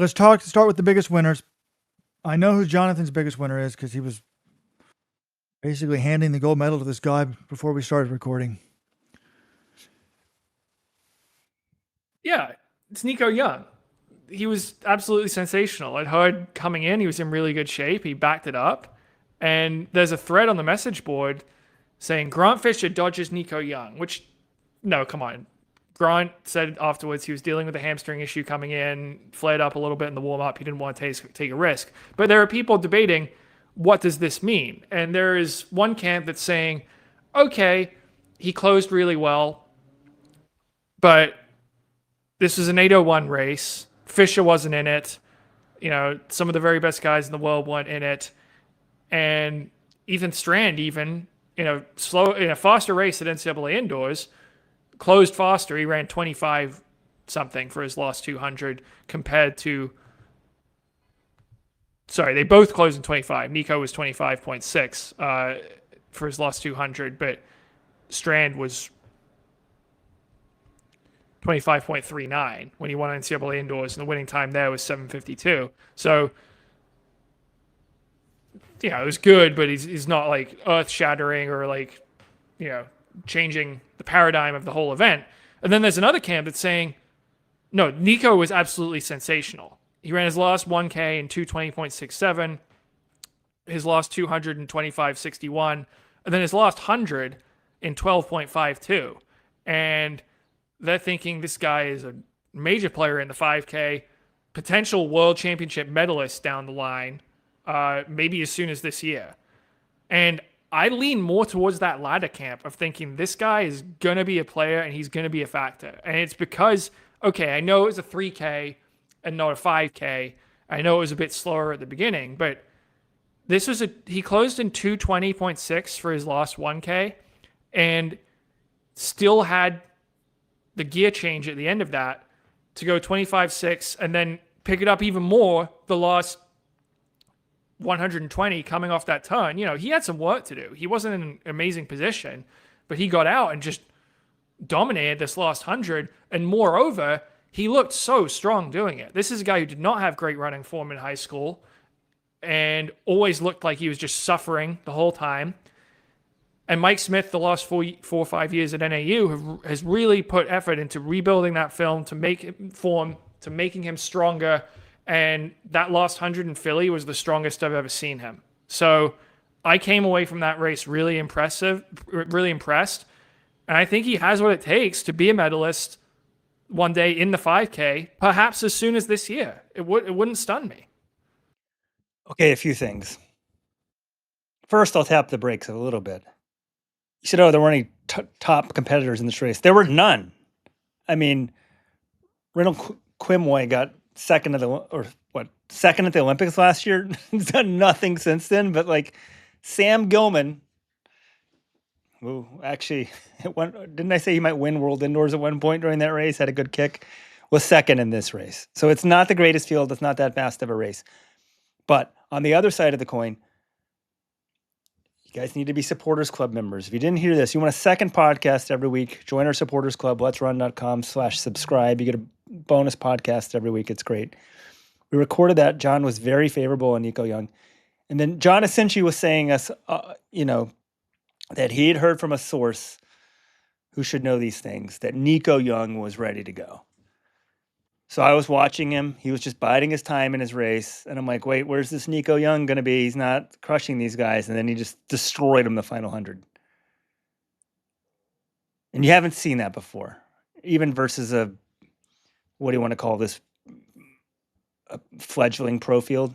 Let's start with the biggest winners. I know who Jonathan's biggest winner is because he was basically handing the gold medal to this guy before we started recording. Yeah, it's Nico Young. He was absolutely sensational. I'd heard coming in, he was in really good shape. He backed it up. And there's a thread on the message board saying Grant Fisher dodges Nico Young, which, no, come on. Grant said afterwards he was dealing with a hamstring issue coming in, flared up a little bit in the warm up. He didn't want to take a risk. But there are people debating, what does this mean? And there is one camp that's saying, okay, he closed really well, but this was an 801 race. Fisher wasn't in it. You know, some of the very best guys in the world weren't in it. And Ethan Strand, even in a faster race at NCAA indoors, closed faster. He ran 25 something for his last 200 compared to. Sorry, they both closed in 25. Nico was 25.6 for his last 200, but Strand was 25.39 when he won NCAA indoors, and the winning time there was 7:52. So, it was good, but he's not like earth shattering or like, changing the paradigm of the whole event. And then there's another camp that's saying, no, Nico was absolutely sensational. He ran his last 1K in 2:20.67, his last 200 in 25:61, and then his last 100 in 12.52. And they're thinking this guy is a major player in the 5K, potential world championship medalist down the line, maybe as soon as this year. And I lean more towards that latter camp of thinking this guy is going to be a player and he's going to be a factor. And it's because, okay, I know it was a 3K and not a 5K. I know it was a bit slower at the beginning, but he closed in 2:20.6 for his last 1K and still had the gear change at the end of that to go 25.6 and then pick it up even more the last 120 coming off that turn. He had some work to do. He wasn't in an amazing position, but he got out and just dominated this last 100. And moreover, he looked so strong doing it. This is a guy who did not have great running form in high school and always looked like he was just suffering the whole time. And Mike Smith, the last 4 or 5 years at NAU, has really put effort into rebuilding that film to making him stronger. And that last 100 in Philly was the strongest I've ever seen him. So I came away from that race really impressed. And I think he has what it takes to be a medalist one day in the 5K, perhaps as soon as this year. It wouldn't stun me. Okay, a few things. First, I'll tap the brakes a little bit. You said, there weren't any top competitors in this race. There were none. I mean, Reynold Quimoy got second at the Olympics last year. He's done nothing since then. But like Sam Gilman, who actually, didn't I say he might win World Indoors at one point during that race? Had a good kick. Was second in this race. So it's not the greatest field. It's not that fast of a race. But on the other side of the coin, you guys need to be Supporters Club members. If you didn't hear this, you want a second podcast every week, join our Supporters Club, letsrun.com/subscribe. You get a bonus podcast every week. It's great. We recorded that. John was very favorable on Nico Young. And then John essentially was saying us, that he had heard from a source who should know these things, that Nico Young was ready to go. So I was watching him. He was just biding his time in his race. And I'm like, wait, where's this Nico Young going to be? He's not crushing these guys. And then he just destroyed him the final 100. And you haven't seen that before, even versus what do you want to call this, a fledgling pro field?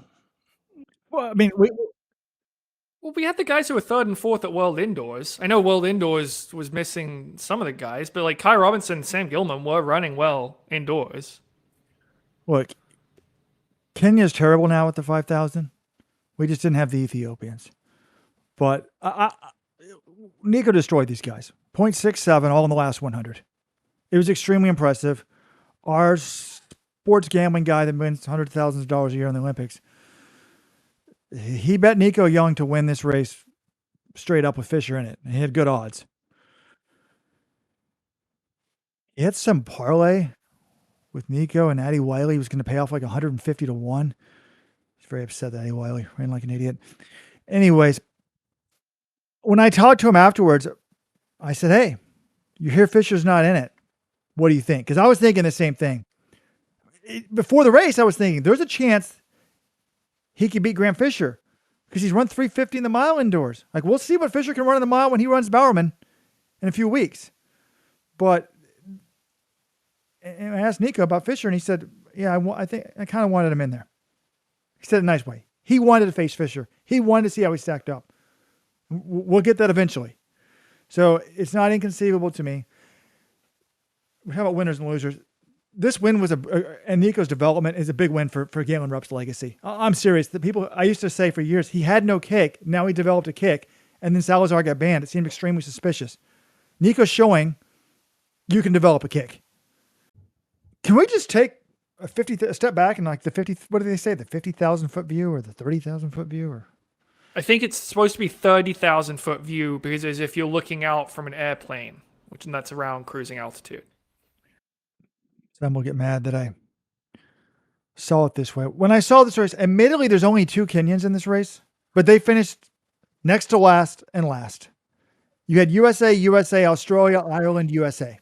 Well, I mean, we had the guys who were third and fourth at World Indoors. I know World Indoors was missing some of the guys, but like Kai Robinson and Sam Gilman were running well indoors. Look, Kenya's terrible now with the 5,000. We just didn't have the Ethiopians. But Nico destroyed these guys. 0.67 all in the last 100. It was extremely impressive. Our sports gambling guy that wins hundreds of thousands of dollars a year in the Olympics, he bet Nico Young to win this race straight up with Fisher in it. He had good odds. He had some parlay with Nico, and Addy Wiley was going to pay off like 150 to 1. He's very upset that Addy Wiley ran like an idiot. Anyways, when I talked to him afterwards, I said, hey, you hear Fisher's not in it. What do you think? Because I was thinking the same thing. Before the race, I was thinking there's a chance he could beat Grant Fisher because he's run 350 in the mile indoors. Like, we'll see what Fisher can run in the mile when he runs Bowerman in a few weeks. But and I asked Nico about Fisher, and he said, yeah, I think I kind of wanted him in there. He said it a nice way. He wanted to face Fisher. He wanted to see how he stacked up. We'll get that eventually. So it's not inconceivable to me. How about winners and losers? This win was and Nico's development is a big win for Galen Rupp's legacy. I'm serious. The people I used to say for years, he had no kick. Now he developed a kick, and then Salazar got banned. It seemed extremely suspicious. Nico's showing you can develop a kick. Can we just take a step back and like the 50? What do they say? The 50,000 foot view or the 30,000 foot view? Or I think it's supposed to be 30,000 foot view because as if you're looking out from an airplane, which that's around cruising altitude. Some will get mad that I saw it this way. When I saw this race, admittedly, there's only 2 Kenyans in this race, but they finished next to last and last. You had USA, Australia, Ireland, USA.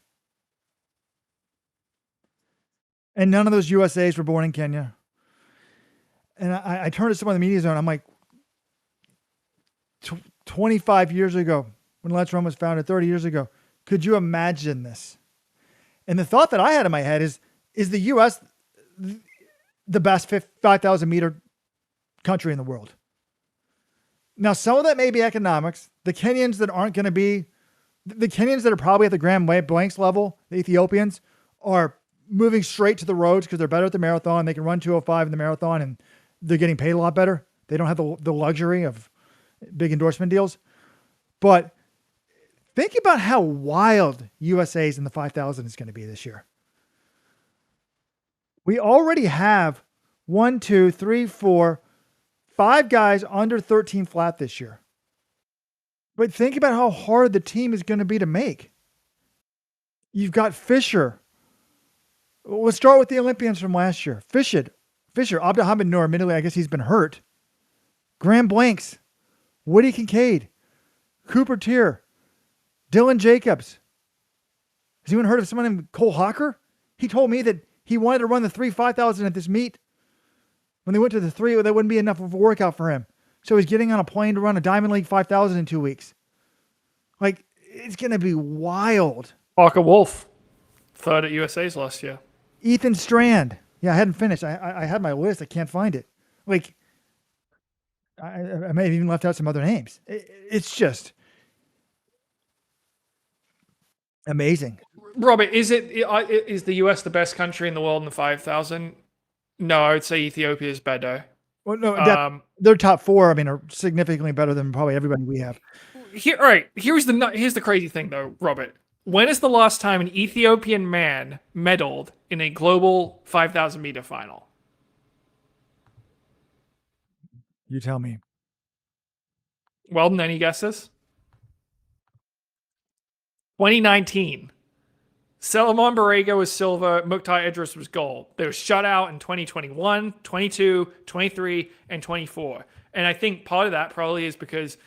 And none of those USAs were born in Kenya. And I turned to someone in the media zone. I'm like, 25 years ago, when Let's Run was founded, 30 years ago, could you imagine this? And the thought that I had in my head is the U.S. the best 5,000 meter country in the world? Now, some of that may be economics. The Kenyans that aren't going to be, the Kenyans that are probably at the Graham Blanks level, the Ethiopians, are moving straight to the roads because they're better at the marathon. They can run 2:05 in the marathon, and they're getting paid a lot better. They don't have the luxury of big endorsement deals. But think about how wild USA's in the 5,000 is going to be this year. We already have 1, 2, 3, 4, 5 guys under 13 flat this year. But think about how hard the team is going to be to make. You've got Fisher. Let's start with the Olympians from last year. Fisher, Abdelhamid Noor, admittedly, I guess he's been hurt. Graham Blanks, Woody Kincaid, Cooper Tier, Dylan Jacobs. Has anyone heard of someone named Cole Hawker? He told me that he wanted to run the 5,000 at this meet. When they went to the 3, that wouldn't be enough of a workout for him. So he's getting on a plane to run a Diamond League 5,000 in 2 weeks. Like, it's going to be wild. Parker Wolf, 3rd at USA's last year. Ethan Strand. Yeah, I hadn't finished. I had my list. I can't find it. Like, I may have even left out some other names. It's just amazing. Robert, is the US the best country in the world in the 5,000? No, I would say Ethiopia is better. Well, no, their top 4, I mean, are significantly better than probably everybody we have. Here's the crazy thing, though, Robert. When is the last time an Ethiopian man medaled in a global 5,000 meter final? You tell me. Weldon, any guesses? 2019. Solomon Barega was silver, Mukhtar Idris was gold. They were shut out in 2021, 22, 23, and 24. And I think part of that probably is because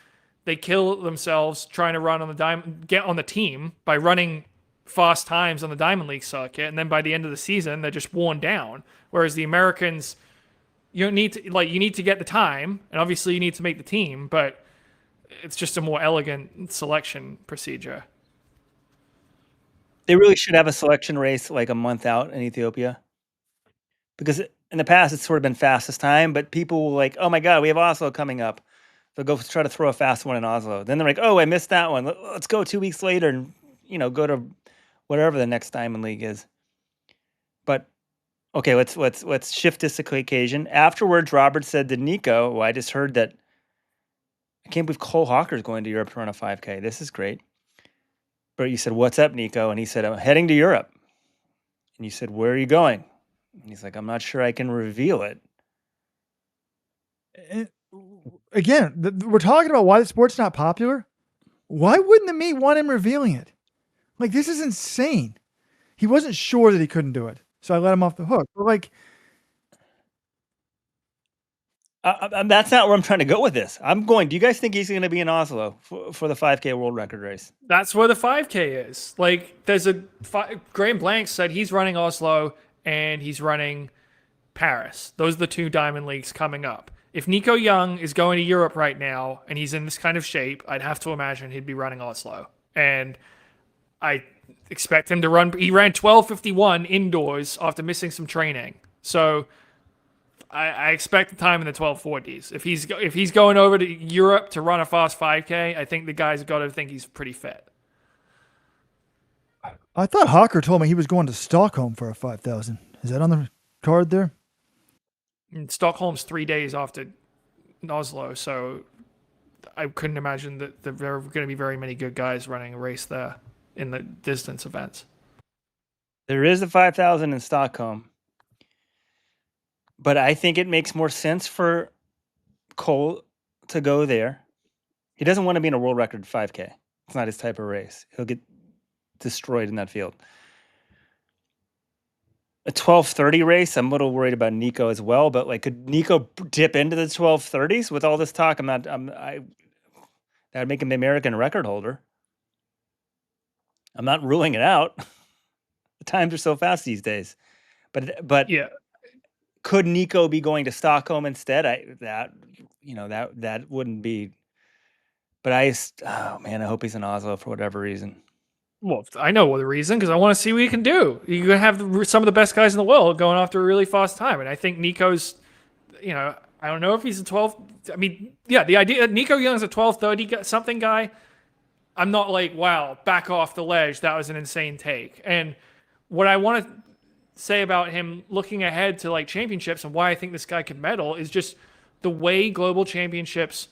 they kill themselves trying to run on get on the team by running fast times on the Diamond League circuit, and then by the end of the season they're just worn down. Whereas the Americans, you need to get the time, and obviously you need to make the team, but it's just a more elegant selection procedure. They really should have a selection race like a month out in Ethiopia. Because in the past, it's sort of been fastest time, but people will like, oh my God, we have Oslo coming up. They'll go try to throw a fast one in Oslo. Then they're like, oh, I missed that one. Let's go 2 weeks later and, go to whatever the next Diamond League is. But, okay, let's shift this occasion. Afterwards, Robert said to Nico, well, I just heard that I can't believe Cole Hawker's going to Europe to run a 5K. This is great. But you said, what's up, Nico? And he said, I'm heading to Europe. And you said, where are you going? And he's like, I'm not sure I can reveal it. Again, we're talking about why the sport's not popular. Why wouldn't the meet want him revealing it? Like, this is insane. He wasn't sure that he couldn't do it. so I let him off the hook. But like, That's not where I'm trying to go with this. Do you guys think he's going to be in Oslo for the 5K world record race? That's where the 5K is. Like, Graham Blank said he's running Oslo and he's running Paris. Those are the 2 Diamond Leagues coming up. If Nico Young is going to Europe right now and he's in this kind of shape, I'd have to imagine he'd be running Oslo. And I expect him to run. He ran 12:51 indoors after missing some training. So I expect the time in the 12:40s. If he's going over to Europe to run a fast 5K, I think the guy's got to think he's pretty fit. I thought Hawker told me he was going to Stockholm for a 5,000. Is that on the card there? And Stockholm's 3 days after Oslo, so I couldn't imagine that there are going to be very many good guys running a race there in the distance events. There is a 5,000 in Stockholm, but I think it makes more sense for Cole to go there. He doesn't want to be in a world record 5K. It's not his type of race. He'll get destroyed in that field. A 12:30 race, I'm a little worried about Nico as well, but like, could Nico dip into the 12:30s with all this talk? That would make him the American record holder. I'm not ruling it out. The times are so fast these days. But Yeah. Could Nico be going to Stockholm instead? That wouldn't be. But I hope he's in Oslo for whatever reason. Well, I know the reason, because I want to see what he can do. You're going to have some of the best guys in the world going after a really fast time. And I think Nico's, I don't know if he's a 12. I mean, yeah, the idea Nico Young's a 12:30 something guy. I'm not like, wow, back off the ledge. That was an insane take. And what I want to say about him looking ahead to like championships and why I think this guy could medal is just the way global championships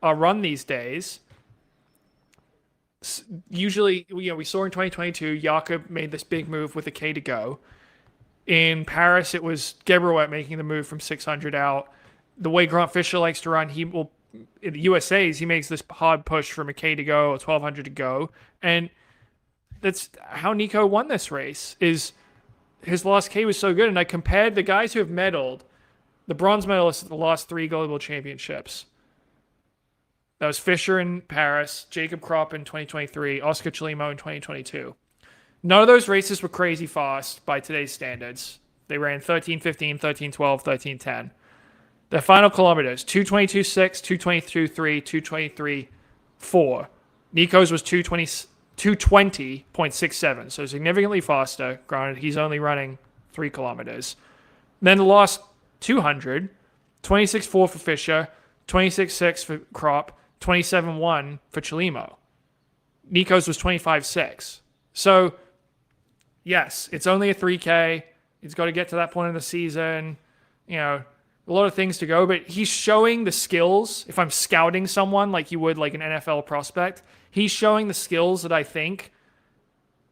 are run these days. Usually, we saw in 2022, Jakob made this big move with a K to go. In Paris, it was Gebrewet making the move from 600 out. The way Grant Fisher likes to run, he will, in the USA's, he makes this hard push from a K to go, a 1200 to go. And that's how Nico won this race, is his last K was so good. And I compared the guys who have medaled, the bronze medalists at the last 3 global championships. That was Fisher in Paris, Jacob Kropp in 2023, Oscar Chelimo in 2022. None of those races were crazy fast by today's standards. They ran 13:15, 13:12, 13:10. Their final kilometers, 2:22.6, 2:22.3, 2:23.4. Nico's was 2:20.67, so significantly faster. Granted, he's only running 3 kilometers. Then the last 200, 26.4 for Fisher, 26.6 for Kropp, 27.1 for Chelimo. Nico's was 25.6. So, yes, it's only a 3K. He's got to get to that point in the season. A lot of things to go, but he's showing the skills. If I'm scouting someone like you would like an NFL prospect, he's showing the skills that I think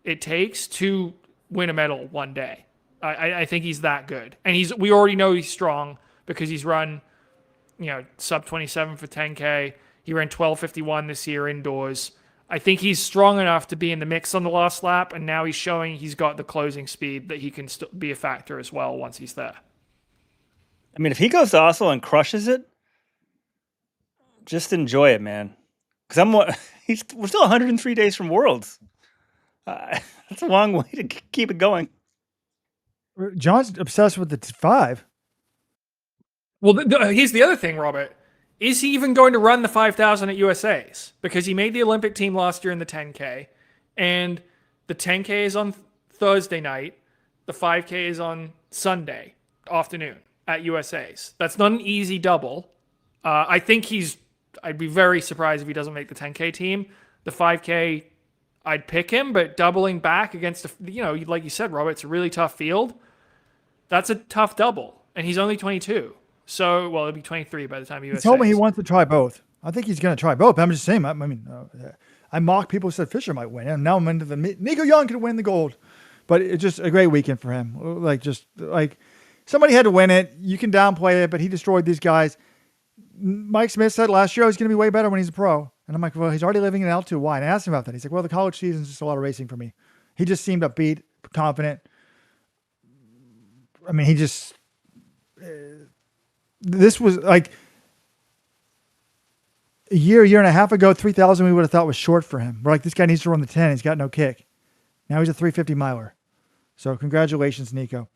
it takes to win a medal one day. I think he's that good. And we already know he's strong because he's run, sub 27 for 10K. He ran 12:51 this year indoors. I think he's strong enough to be in the mix on the last lap, and now he's showing he's got the closing speed that he can still be a factor as well once he's there. I mean, if he goes to Oslo and crushes it, just enjoy it, man. Because we're still 103 days from Worlds. That's a long way to keep it going. John's obsessed with the 5. Well, here's the other thing, Robert. Is he even going to run the 5,000 at USA's? Because he made the Olympic team last year in the 10K, and the 10K is on Thursday night. The 5K is on Sunday afternoon at USA's. That's not an easy double. I think I'd be very surprised if he doesn't make the 10K team. The 5K, I'd pick him, but doubling back against, like you said, Robert, it's a really tough field. That's a tough double, and he's only 22. So, well, it'll be 23 by the time USA. He told me he wants to try both. I think he's going to try both. I'm just saying. I mock people who said Fisher might win, and now I'm into the Nico Young could win the gold. But it's just a great weekend for him. Like somebody had to win it. You can downplay it, but he destroyed these guys. Mike Smith said last year he's going to be way better when he's a pro, and I'm like, well, he's already living in L2. Why? And I asked him about that. He's like, well, the college season's just a lot of racing for me. He just seemed upbeat, confident. I mean, he just. This was like a year and a half ago, 3,000 we would have thought was short for him. We're like, this guy needs to run the 10. He's got no kick. Now he's a 350 miler. So congratulations, Nico.